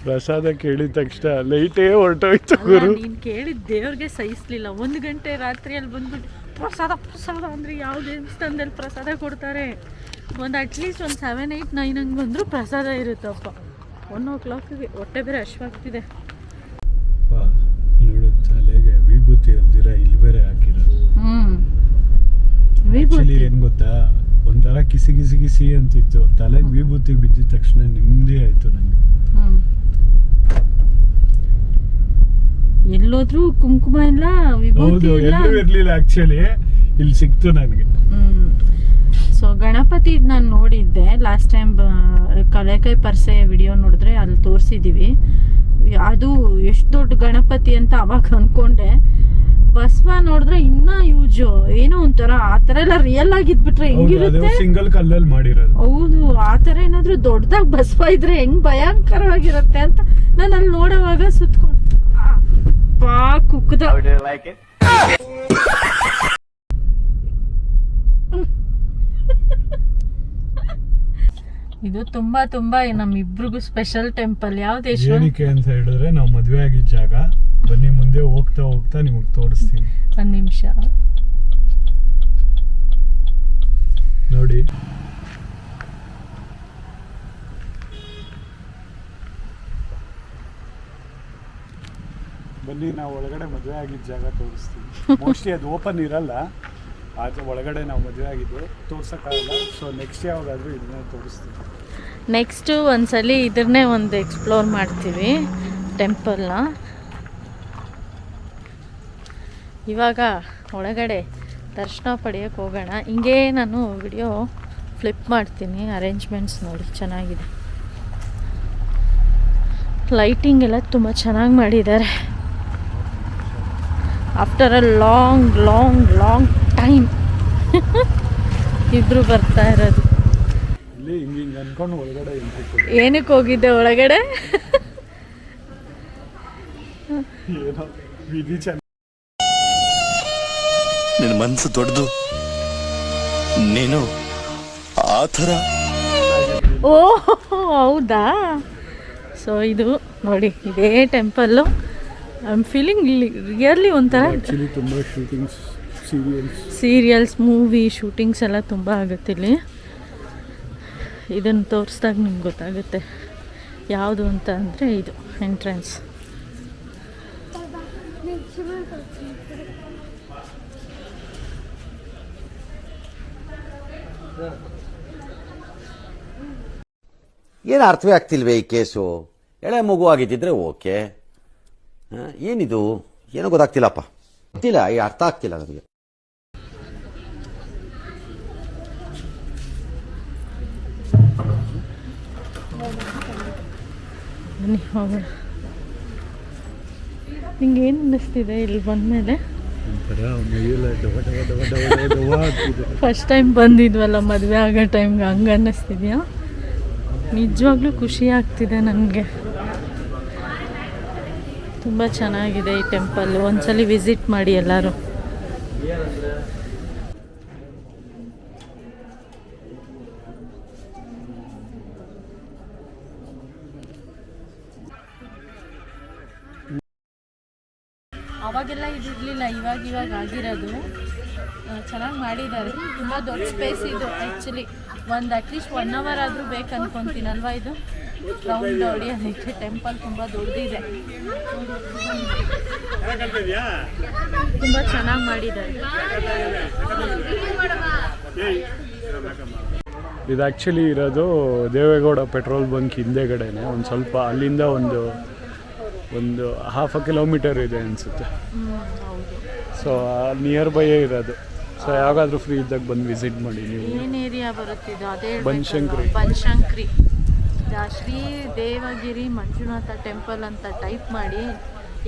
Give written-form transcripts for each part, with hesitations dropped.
ಪ್ರಸಾದ ಕೇಳಿದ ತಕ್ಷಣ ಲೈಟೇ ಹೊರಟೋಯ್ತು ಗುರು. ನೀನು ಕೇಳಿದ ದೇವ್ರಿಗೆ ಸಹಿಸ್ಲಿಲ್ಲ. 1 ಗಂಟೆ ರಾತ್ರಿಯಲ್ಲಿ ಬಂದ್ಬಿಟ್ಟು ಪ್ರಸಾದ ಪ್ರಸಾದ ಅಂದರೆ ಯಾವ ದೇವಸ್ಥಾನದಲ್ಲಿ ಪ್ರಸಾದ ಕೊಡ್ತಾರೆ? ಅಟ್ಲೀಸ್ಟ್ 7, 8, 9 ಹಂಗೆ ಬಂದರೂ ಪ್ರಸಾದ ಇರುತ್ತಪ್ಪ. 1 o'clock ಹೊಟ್ಟೆ ಬೇರೆ ಹಶ್ವಾಗ್ತಿದೆ. ನೋಡು ತಲೆಗೆ ವಿಭೂತಿ ಅಲ್ದಿರ ಇಲ್ಲಿ ಬೇರೆ ಹಾಕಿರೋದು. ವಿಭೂತಿ ಏನು ಗೊತ್ತಾ, ಒಂಥರ ಕಿಸಿ ಕಿಸಿ ಕಿಸಿ ಅಂತಿತ್ತು. ತಲೆಗೆ ವಿಭೂತಿ ಬಿದ್ದಿದ ತಕ್ಷಣ ನೆಮ್ಮದಿ ಆಯ್ತು ನನಗೆ. ಎಲ್ಲೋದ್ರೂ ಕುಂಕುಮ ಇಲ್ಲ, ವಿಭೂತಿ ಇಲ್ಲ. ಎಲ್ಲೂ ಇರ್ಲಿಲ್ಲ ಆಕ್ಚುಲಿ, ಇಲ್ಲಿ ಸಿಕ್ತು ನನಗೆ. ಸೊ ಗಣಪತಿ ನಾನು ನೋಡಿದ್ದೆ ಲಾಸ್ಟ್ ಟೈಮ್, ಕಲೆಕಾಯಿ ಪರ್ಸೆ ವಿಡಿಯೋ ನೋಡಿದ್ರೆ ಅಲ್ಲಿ ತೋರಿಸಿದ್ದೀವಿ. ಅದು ಎಷ್ಟು ದೊಡ್ಡ ಗಣಪತಿ ಅಂತ ಅವಾಗ ಅನ್ಕೊಂಡೆ. ಬಸವ ನೋಡಿದ್ರೆ ಇನ್ನ ಯೂಜ್, ಏನೋ ಒಂಥರ ಆ ಥರ ಎಲ್ಲ ರಿಯಲ್ ಆಗಿದ್ಬಿಟ್ರೆ ಹೆಂಗಿರುತ್ತೆ? ಸಿಂಗಲ್ ಕಲ್ಲಲ್ಲಿ ಮಾಡಿರೋದು. ಹೌದು, ಆ ಥರ ಏನಾದ್ರು ದೊಡ್ಡದಾಗಿ ಬಸವ ಇದ್ರೆ ಹೆಂಗ್ ಭಯಂಕರವಾಗಿರುತ್ತೆ ಅಂತ ನಾನು ಅಲ್ಲಿ ನೋಡೋವಾಗ ಸುತ್ಕೊಂಡು ಕುಕ್ಕದ. ಇದು ತುಂಬಾ ತುಂಬಾ ನಮ್ಮಿಬ್ರಿಗೂ ಸ್ಪೆಷಲ್ ಟೆಂಪಲ್. ಯಾವ್ದು ಏನಕ್ಕೆ ಅಂತ ಹೇಳಿದ್ರೆ, ನಾವು ಮದುವೆ ಆಗಿದ್ದ ಜಾಗ. ಬನ್ನಿ ಮುಂದೆ ಹೋಗ್ತಾ ಹೋಗ್ತಾ ನಿಮಗೆ ತೋರಿಸ್ತೀನಿ. 1 ನಿಮಿಷ ನೋಡಿ. ಬನ್ನಿ, ನಾವು ಒಳಗಡೆ ಮದುವೆ ಆಗಿದ್ದ ಜಾಗ ತೋರಿಸ್ತೀವಿ. ಮೋಸ್ಟ್ಲಿ ಅದು ಓಪನ್ ಇರಲ್ಲ, ಆದರೆ ಒಳಗಡೆ ನಾವು ಮದುವೆ ಆಗಿದ್ದು ತೋರ್ಸೋಕ್ಕಾಗಲ್ಲ. ಸೊ ನೆಕ್ಸ್ಟ್ ಯಾವಾಗಾದರೂ ಇದನ್ನ ತೋರಿಸ್ತೀವಿ. ನೆಕ್ಸ್ಟು ಒಂದ್ಸಲಿ ಇದನ್ನೇ ಒಂದು ಎಕ್ಸ್ಪ್ಲೋರ್ ಮಾಡ್ತೀವಿ ಟೆಂಪಲ್ನ. ಇವಾಗ ಒಳಗಡೆ ದರ್ಶನ ಪಡೆಯೋಕ್ಕೆ ಹೋಗೋಣ. ಹಿಂಗೆ ನಾನು ವಿಡಿಯೋ ಫ್ಲಿಪ್ ಮಾಡ್ತೀನಿ. ಅರೇಂಜ್ಮೆಂಟ್ಸ್ ನೋಡಿ ಚೆನ್ನಾಗಿದೆ. ಲೈಟಿಂಗ್ ಎಲ್ಲ ತುಂಬ ಚೆನ್ನಾಗಿ ಮಾಡಿದ್ದಾರೆ. After a long long long time ಇಬ್ರು ಬರ್ತಾ ಇರೋದು. ಏನಕ್ಕೆ ಹೋಗಿದ್ದೆ ಒಳಗಡೆ? ನಿನ್ನ ಮನಸ್ಸು ದೊಡ್ಡದು, ನೀನು ಆ ಥರ. ಓ ಹೌದಾ? ಸೊ ಇದು ನೋಡಿ, ಇದೇ temple. I am feeling really ಒಂಥರ ತುಂಬ ಶೂಟಿಂಗ್ಸ್, ಸೀರಿಯಲ್ಸ್, ಮೂವಿ ಶೂಟಿಂಗ್ಸ್ ಎಲ್ಲ ತುಂಬ ಆಗುತ್ತೆ ಇಲ್ಲಿ. ಇದನ್ನು ತೋರಿಸ್ದಾಗ ನಿಮ್ಗೆ ಗೊತ್ತಾಗುತ್ತೆ ಯಾವುದು ಅಂತ. ಅಂದರೆ ಇದು ಎಂಟ್ರೆನ್ಸ್. ಏನು ಅರ್ಥವೇ ಆಗ್ತಿಲ್ವೇ ಈ ಕೇಸು? ಎಳೆ ಮಗು ಆಗಿದ್ದಿದ್ರೆ ಓಕೆ, ಏನಿದು ಏನೋ ಗೊತ್ತಾಗ್ತಿಲ್ಲಪ್ಪ. ಗೊತ್ತಿಲ್ಲ, ಈ ಅರ್ಥ ಆಗ್ತಿಲ್ಲ ನಮಗೆ. ನಿಂಗೆ ಏನು ಅನ್ನಿಸ್ತಿದೆ ಇಲ್ಲಿ ಬಂದಮೇಲೆ? ಫಸ್ಟ್ ಟೈಮ್ ಬಂದಿದ್ವಲ್ಲ ಮದುವೆ ಆಗೋ ಟೈಮ್ಗೆ, ಹಂಗೆ ಅನ್ನಿಸ್ತಿದ್ಯಾ? ನಿಜವಾಗ್ಲೂ ಖುಷಿ ಆಗ್ತಿದೆ ನನಗೆ. ತುಂಬ ಚೆನ್ನಾಗಿದೆ ಈ ಟೆಂಪಲ್. ಒಂದ್ಸಲಿ ವಿಸಿಟ್ ಮಾಡಿ ಎಲ್ಲರೂ. ಅವಾಗೆಲ್ಲ ಇದಿರಲಿಲ್ಲ, ಇವಾಗ ಆಗಿರೋದು. ಚೆನ್ನಾಗಿ ಮಾಡಿದ್ದಾರೆ. ತುಂಬ ದೊಡ್ಡ ಸ್ಪೇಸ್ ಇದು ಆ್ಯಕ್ಚುಲಿ. ಅಟ್ಲೀಸ್ಟ್ 1 hour ಆದರೂ ಬೇಕು ಅನ್ಕೊತೀನಲ್ವಾ? ಇದು ರೌಂಡ್ ನೋಡಿ ಅದಕ್ಕೆ. ಟೆಂಪಲ್ ತುಂಬ ದೊಡ್ಡದಿದೆ, ತುಂಬ ಚೆನ್ನಾಗಿ ಮಾಡಿದ್ದಾರೆ. ಇದು ಆ್ಯಕ್ಚುಲಿ ಇರೋದು ದೇವೇಗೌಡ ಪೆಟ್ರೋಲ್ ಬಂಕ್ ಹಿಂದೆಗಡೆನೆ. ಒಂದು ಸ್ವಲ್ಪ ಅಲ್ಲಿಂದ ಒಂದು 1/2 ಕಿಲೋಮೀಟರ್ ಇದೆ ಅನಿಸುತ್ತೆ. ಸೊ ನಿಯರ್ ಬೈಯೇ ಇರೋದು. ಸೊ ಯಾವಾಗಾದ್ರೂ ಫ್ರೀ ಇದ್ದಾಗ ಬಂದು ವಿಸಿಟ್ ಮಾಡಿ. ನೀವು ಏನು ಏರಿಯಾ ಬರುತ್ತಿದ್ದು? ಅದೇ ಬನಶಂಕರಿ. ಶ್ರೀ ದೇವಗಿರಿ ಮಂಜುನಾಥ ಟೆಂಪಲ್ ಅಂತ ಟೈಪ್ ಮಾಡಿ.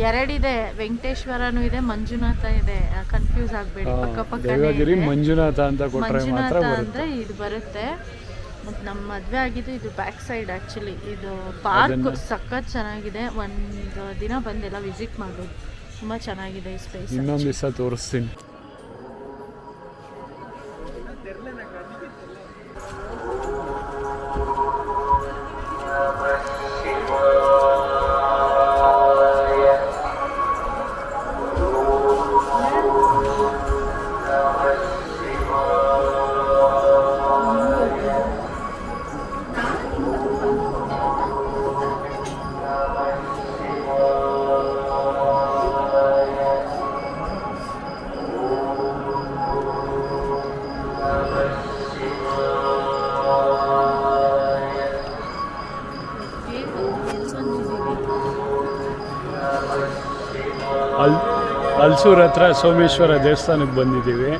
2 ಇದೆ, ವೆಂಕಟೇಶ್ವರನೂ ಇದೆ, ಮಂಜುನಾಥ ಇದೆ. ಕನ್ಫ್ಯೂಸ್ ಆಗಬೇಡಿ, ಪಕ್ಕ ದೇವಗಿರಿ ಮಂಜುನಾಥ ಅಂತ ಕೊಟ್ಟರೆ ಮಾತ್ರ ಅಂದರೆ ಇದು ಬರುತ್ತೆ. ಮತ್ತು ನಮ್ಮ ಮದುವೆ ಆಗಿದ್ದು ಇದು ಬ್ಯಾಕ್ ಸೈಡ್ ಆ್ಯಕ್ಚುಲಿ. ಇದು ಪಾರ್ಕ್ ಸಖತ್ ಚೆನ್ನಾಗಿದೆ. ಒಂದು ದಿನ ಬಂದೆಲ್ಲ ವಿಸಿಟ್ ಮಾಡೋದು. ತುಂಬ ಚೆನ್ನಾಗಿದೆ ಈ ಸ್ಪೇಸ್. ಇನ್ನೊಂದು ದಿವಸ ತೋರಿಸ್ತೀನಿ. ಹಲ್ಸೂರ್ ಹತ್ರ ಸೋಮೇಶ್ವರ ದೇವಸ್ಥಾನಕ್ಕೆ ಬಂದಿದ್ದೀವಿ.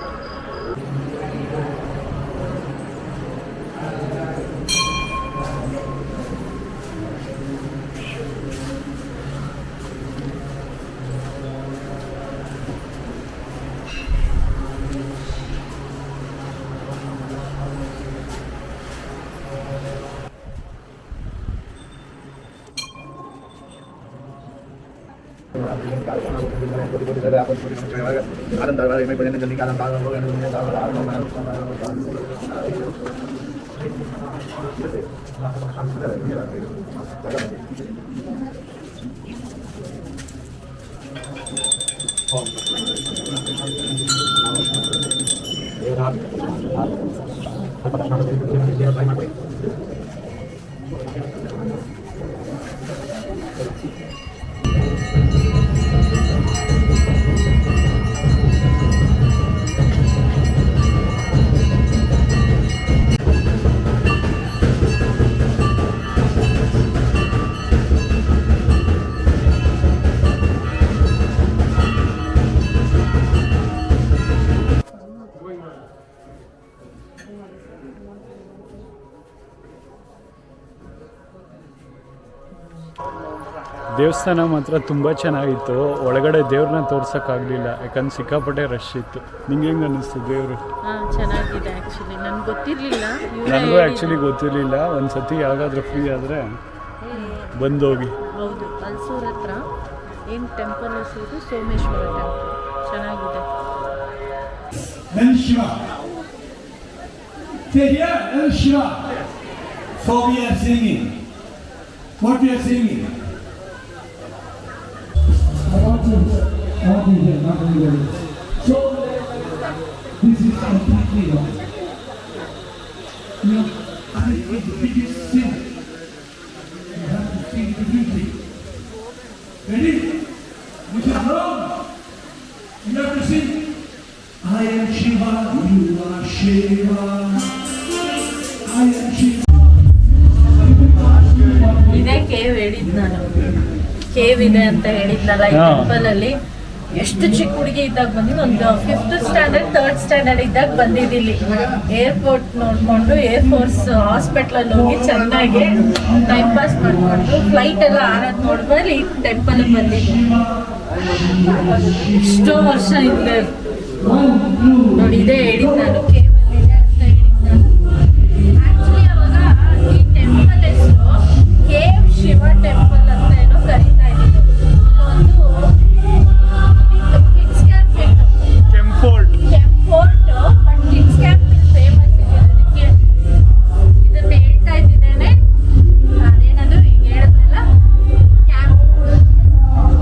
ದೇವಸ್ಥಾನ ಮಾತ್ರ ತುಂಬ ಚೆನ್ನಾಗಿತ್ತು. ಒಳಗಡೆ ದೇವ್ರನ್ನ ತೋರ್ಸೋಕ್ಕಾಗಲಿಲ್ಲ, ಯಾಕಂದ್ರೆ ಸಿಕ್ಕಾಪಟ್ಟೆ ರಶ್ ಇತ್ತು. ನಿಂಗೆ ಹೆಂಗೆ ಅನ್ನಿಸ್ತು ದೇವರು? ಚೆನ್ನಾಗಿದೆ ಆ್ಯಕ್ಚುಲಿ, ನನಗೆ ಗೊತ್ತಿರಲಿಲ್ಲ. ನನಗೂ ಆ್ಯಕ್ಚುಲಿ ಗೊತ್ತಿರಲಿಲ್ಲ. ಒಂದು ಸತಿ ಯಾವಾಗಾದ್ರೂ ಫ್ರೀ ಆದರೆ ಬಂದೋಗಿ. ಹೌದು, ಹಲ್ಸೂರ್ ಹತ್ರ ಏನು ಟೆಂಪಲ್ ಹೆಸರು? ಸೋಮೇಶ್ವರ ಟೆಂಪಲ್. ಚೆನ್ನಾಗಿದೆ. El Shiva. Say here, El Shiva. So we are singing. What we are singing? I want to hear, not only words. So this is completely wrong. You know, I think the biggest sin. You have to sing differently. Ready? This is wrong. You have to sing. I am Shiva, you are Shiva. I am Shiva. ಇದೇ cave ಹೇಳಿದ್ ನಾನು. Cave ಇದೆ ಅಂತ ಹೇಳಿದ್ನಲ್ಲ ಈ ಟೆಂಪಲಲ್ಲಿ. ಎಷ್ಟು ಚಿಕ್ಕ ಹುಡುಗಿ ಇದ್ದಾಗ ಬಂದಿದ್ದು, ಒಂದು 5th ಸ್ಟ್ಯಾಂಡರ್ಡ್ 3rd ಸ್ಟ್ಯಾಂಡರ್ಡ್ ಇದ್ದಾಗ ಬಂದಿದ್ದಿಲ್ಲಿ. ಏರ್ಪೋರ್ಟ್ ನೋಡಿಕೊಂಡು ಏರ್ಫೋರ್ಸ್ ಹಾಸ್ಪಿಟ್ಲಲ್ಲಿ ಹೋಗಿ ಚೆನ್ನಾಗಿ ಟೈಮ್ ಪಾಸ್ ಮಾಡಿಕೊಂಡು ಫ್ಲೈಟ್ ಎಲ್ಲ ಆರೋದು ನೋಡಿದ್ಮೇಲೆ ಈ ಟೆಂಪಲ್ಗೆ ಬಂದಿದ್ದೆ. ಎಷ್ಟೋ ವರ್ಷ ಹಿಂದೆ ನೋಡಿ. ಇದೇ ಹೇಳಿದ್ ನಾನು, ಕೇವಲ್ ಇದೆ ಅಂತ ಹೇಳಿದ್ ನಾನು. ಆ್ಯಕ್ಚುಲಿ ಅವಾಗ ಈ ಟೆಂಪಲ್ ಹೆಸರು ಕೇವ್ ಶಿವ ಟೆಂಪಲ್ ಅಂತ ಏನೋ ಕರೀತಾ ಇದ್ದಿದ್ದು. ಒಂದು ಕಿಡ್ಸ್ ಕ್ಯಾಂಪ್ ಇತ್ತು, ಕೆಂಫೋರ್ಟ್. ಬಟ್ ಕಿಡ್ಸ್ ಕ್ಯಾಂಪ್ ಫೇಮಸ್ ಇದೆ. ಅದಕ್ಕೆ ಇದನ್ನ ಹೇಳ್ತಾ ಇದ್ದೇನೆ. ಅದೇನದು ಈಗ ಹೇಳಿದ್ನಲ್ಲ, ಕ್ಯಾಂಪ್,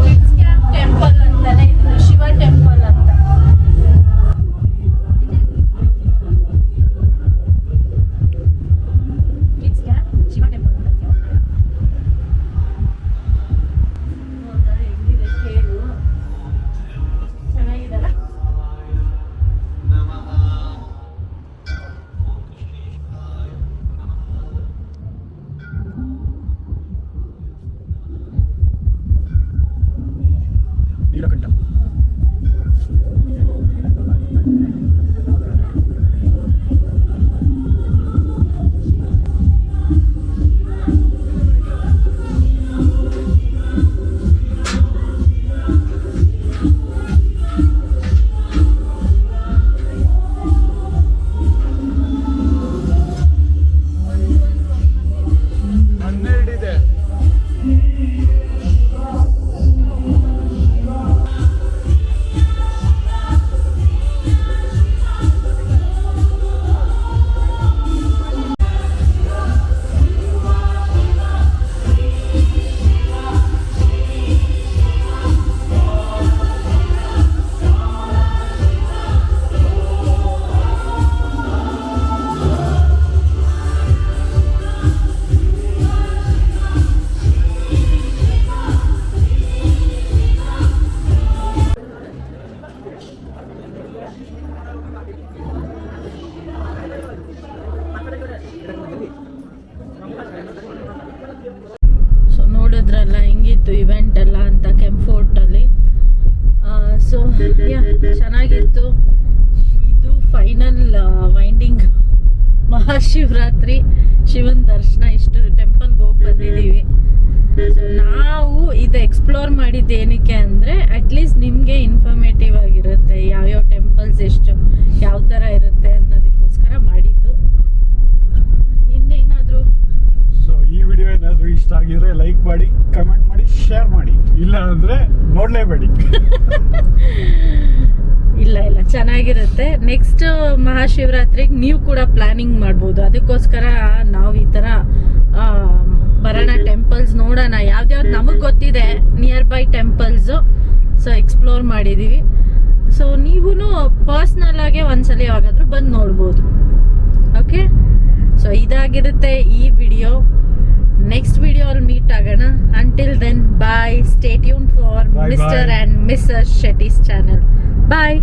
ಕಿಡ್ಸ್ ಕ್ಯಾಂಪ್ ಟೆಂಪಲ್ ಅಂತಾನೆ ಇದು, ಶಿವ ಟೆಂಪಲ್ ಅಂತ. ಕಿಡ್ಸ್ ಕ್ಯಾಂಪ್ ಶಿವ ಟೆಂಪಲ್ ಅಂತ. ಹೌದಾ, ಹೆಂಗಿದೆ ಕೇಳು? ಚೆನ್ನಾಗಿದಲ್ಲ? ನೀಲಕಂಠ. ಸೊ ನೋಡಿದ್ರಲ್ಲ ಹೆಂಗಿತ್ತು ಇವೆಂಟ್ ಎಲ್ಲ ಅಂತ ಕೆಂಫೋರ್ಟಲ್ಲಿ. ಸೊ ಚೆನ್ನಾಗಿತ್ತು. ಇದು ಫೈನಲ್ ವೈಂಡಿಂಗ್ ಮಹಾಶಿವರಾತ್ರಿ ಶಿವನ ದರ್ಶನ. ಇಷ್ಟು ಟೆಂಪಲ್ಗೆ ಹೋಗಿ ಬಂದಿದ್ದೀವಿ. ಸೊ ನಾವು ಇದು ಎಕ್ಸ್ಪ್ಲೋರ್ ಮಾಡಿದ್ದು ಏನಕ್ಕೆ ಅಂದರೆ ಅಟ್ಲೀಸ್ಟ್ ನಿಮಗೆ ಇನ್ಫಾರ್ಮೇಟಿವ್ ಆಗಿರುತ್ತೆ, ಯಾವ್ಯಾವ ಟೆಂಪಲ್ಸ್ ಎಷ್ಟು ಯಾವ ಥರ ಇರುತ್ತೆ ಅನ್ನೋದಕ್ಕೋಸ್ಕರ ಮಾಡಿದ್ದು. ಇನ್ನೇನಾದರೂ ಸೊ ಈ ವಿಡಿಯೋ ಏನಾದರೂ ಇಷ್ಟ ಆಗಿದ್ರೆ ಲೈಕ್ ಮಾಡಿ, ಕಮೆಂಟ್ ಮಾಡಿ, ಶೇರ್ ಮಾಡಿ. ಇಲ್ಲ ಅಂದರೆ ನೋಡಲೇಬೇಡಿ. ಇಲ್ಲ ಚೆನ್ನಾಗಿರುತ್ತೆ. ನೆಕ್ಸ್ಟ್ ಮಹಾಶಿವರಾತ್ರಿಗೆ ನೀವು ಕೂಡ ಪ್ಲಾನಿಂಗ್ ಮಾಡ್ಬೋದು. ಅದಕ್ಕೋಸ್ಕರ ನಾವು ಈ ಥರ ಬರೋಣ, ಟೆಂಪಲ್ಸ್ ನೋಡೋಣ, ಯಾವ್ದ್ಯಾವ್ದು ನಮಗೆ ಗೊತ್ತಿದೆ nearby temples. So explore ಮಾಡಿದ್ದೀವಿ. ಸೊ ನೀವು ಪರ್ಸ್ನಲ್ ಆಗಿ ಒಂದ್ಸಲ ಯಾವಾಗಾದ್ರೂ ಬಂದು ನೋಡ್ಬೋದು. ಓಕೆ, ಸೊ ಇದಾಗಿರುತ್ತೆ ಈ ವಿಡಿಯೋ. ನೆಕ್ಸ್ಟ್ ವಿಡಿಯೋ ಅಲ್ಲಿ ಮೀಟ್ ಆಗೋಣ. Until then bye. Stay tune for Bye, mister bye. And Mrs Shetty's channel. Bye.